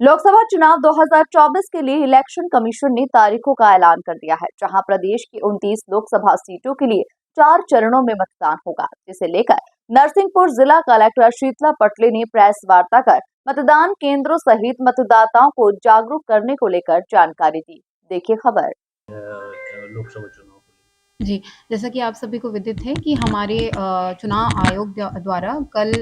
लोकसभा चुनाव 2024 के लिए इलेक्शन कमीशन ने तारीखों का ऐलान कर दिया है, जहां प्रदेश की 29 लोकसभा सीटों के लिए 4 चरणों में मतदान होगा, जिसे लेकर नरसिंहपुर जिला कलेक्टर शीतला पटले ने प्रेस वार्ता कर मतदान केंद्रों सहित मतदाताओं को जागरूक करने को लेकर जानकारी दी। देखिए खबर। लोकसभा चुनाव जी, जैसा कि आप सभी को विदित है कि हमारे चुनाव आयोग द्वारा कल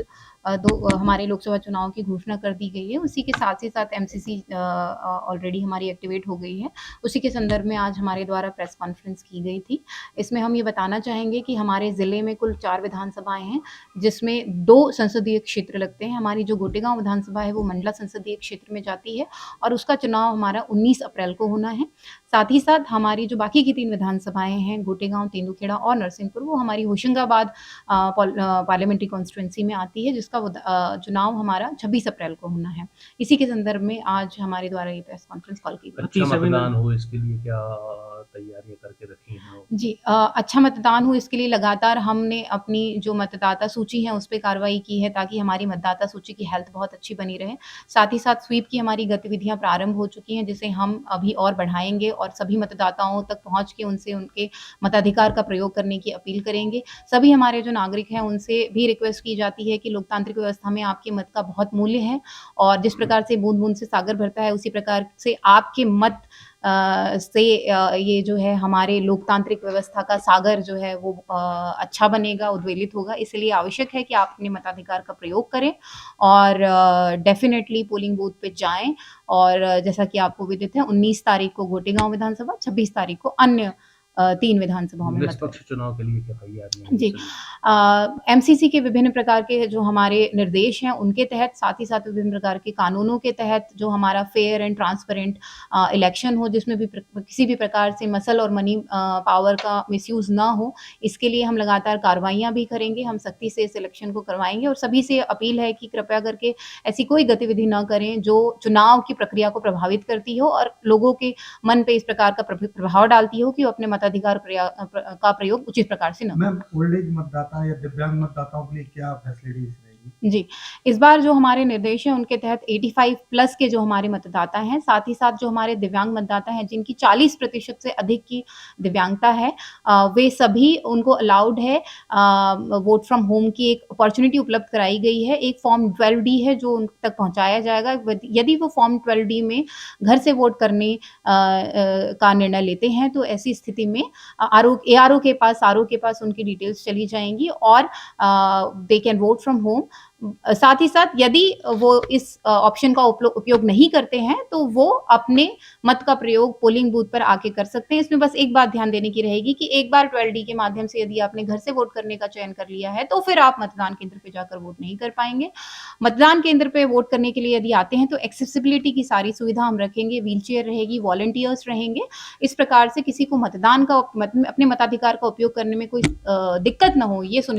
हमारे लोकसभा चुनाव की घोषणा कर दी गई है। उसी के साथ ही साथ एमसीसी ऑलरेडी हमारी एक्टिवेट हो गई है। उसी के संदर्भ में आज हमारे द्वारा प्रेस कॉन्फ्रेंस की गई थी। इसमें हम ये बताना चाहेंगे कि हमारे ज़िले में कुल 4 विधानसभाएँ हैं, जिसमें 2 संसदीय क्षेत्र लगते हैं। हमारी जो गोटेगाँव विधानसभा है, वो मंडला संसदीय क्षेत्र में जाती है और उसका चुनाव हमारा 19 अप्रैल को होना है। साथ ही साथ हमारी जो बाकी की 3 विधानसभाएँ हैं, गोटेगाँव, तेंदुखेड़ा और नरसिंहपुर, वो हमारी होशंगाबाद पार्लियामेंट्री कॉन्स्टिट्यूएंसी में आती है, जिसका चुनाव हमारा 26 अप्रैल को होना है। इसी के संदर्भ में आज हमारे द्वारा ये प्रेस कॉन्फ्रेंस कॉल की गई। अच्छा मतदान हो इसके लिए क्या तैयारियां करके रखी हैं? जी, अच्छा मतदान हो इसके लिए लगातार हमने अपनी जो मतदाता सूची है उस पे कार्रवाई की है, ताकि हमारी मतदाता सूची की हेल्थ बहुत अच्छी बनी रहे। साथ ही साथ स्वीप की हमारी गतिविधियां प्रारंभ हो चुकी हैं, जिसे हम अभी और बढ़ाएंगे और सभी मतदाताओं तक पहुंच के उनसे उनके मताधिकार का प्रयोग करने की अपील करेंगे। सभी हमारे जो नागरिक हैं उनसे भी रिक्वेस्ट की जाती है कि लोकतांत्रिक व्यवस्था में आपके मत का बहुत मूल्य है और जिस प्रकार से बूंद बूंद से सागर भरता है, उसी प्रकार से आपके मत से ये जो है हमारे लोकतांत्रिक व्यवस्था का सागर जो है वो अच्छा बनेगा, उद्वेलित होगा। इसलिए आवश्यक है कि आप अपने मताधिकार का प्रयोग करें और डेफिनेटली पोलिंग बूथ पे जाएं। और जैसा कि आपको विदित है, 19 तारीख को गोटेगांव विधानसभा, 26 तारीख को अन्य 3 विधानसभाओं में निष्पक्ष चुनाव के लिए क्या तैयारियां जी, एमसीसी के विभिन्न प्रकार के जो हमारे निर्देश हैं उनके तहत, साथ ही साथ विभिन्न प्रकार के कानूनों के तहत जो हमारा फेयर एंड ट्रांसपेरेंट इलेक्शन हो, जिसमें भी किसी भी प्रकार से मसल और मनी पावर का मिसयूज ना हो, इसके लिए हम लगातार कार्रवाइयां भी करेंगे। हम सख्ती से इस इलेक्शन को करवाएंगे और सभी से अपील है कि कृपया करके ऐसी कोई गतिविधि न करें जो चुनाव की प्रक्रिया को प्रभावित करती हो और लोगों के मन पे इस प्रकार का प्रभाव डालती हो कि वो अपने मताधिकार का प्रयोग उचित प्रकार से न मैम, ओल्ड एज मतदाता या दिव्यांग मतदाताओं के लिए क्या फैसिलिटीज रहेगी? जी, इस बार जो हमारे निर्देश हैं उनके तहत 85 प्लस के जो हमारे मतदाता हैं, साथ ही साथ जो हमारे दिव्यांग मतदाता हैं जिनकी 40% से अधिक की दिव्यांगता है, वे सभी उनको अलाउड है वोट फ्रॉम होम की एक अपॉर्चुनिटी उपलब्ध कराई गई है। एक फॉर्म 12D है जो उन तक पहुँचाया जाएगा। यदि वो फॉर्म 12D में घर से वोट करने का निर्णय लेते हैं, तो ऐसी स्थिति में ARO के पास उनकी डिटेल्स चली जाएँगी और they can vote from home. साथ ही साथ यदि वो इस ऑप्शन का उपयोग नहीं करते हैं, तो वो अपने मत का प्रयोग पोलिंग बूथ पर आके कर सकते हैं। इसमें बस एक बात ध्यान देने की रहेगी कि एक बार 12D के माध्यम से यदि आपने घर से वोट करने का चयन कर लिया है, तो फिर आप मतदान केंद्र पे जाकर वोट नहीं कर पाएंगे। मतदान केंद्र पे वोट करने के लिए यदि आते हैं, तो एक्सेसिबिलिटी की सारी सुविधा हम रखेंगे, व्हीलचेयर रहेगी, वॉलंटियर्स रहेंगे। इस प्रकार से किसी को मतदान का अपने मताधिकार का उपयोग करने में कोई दिक्कत ना हो, ये सुनिश्चित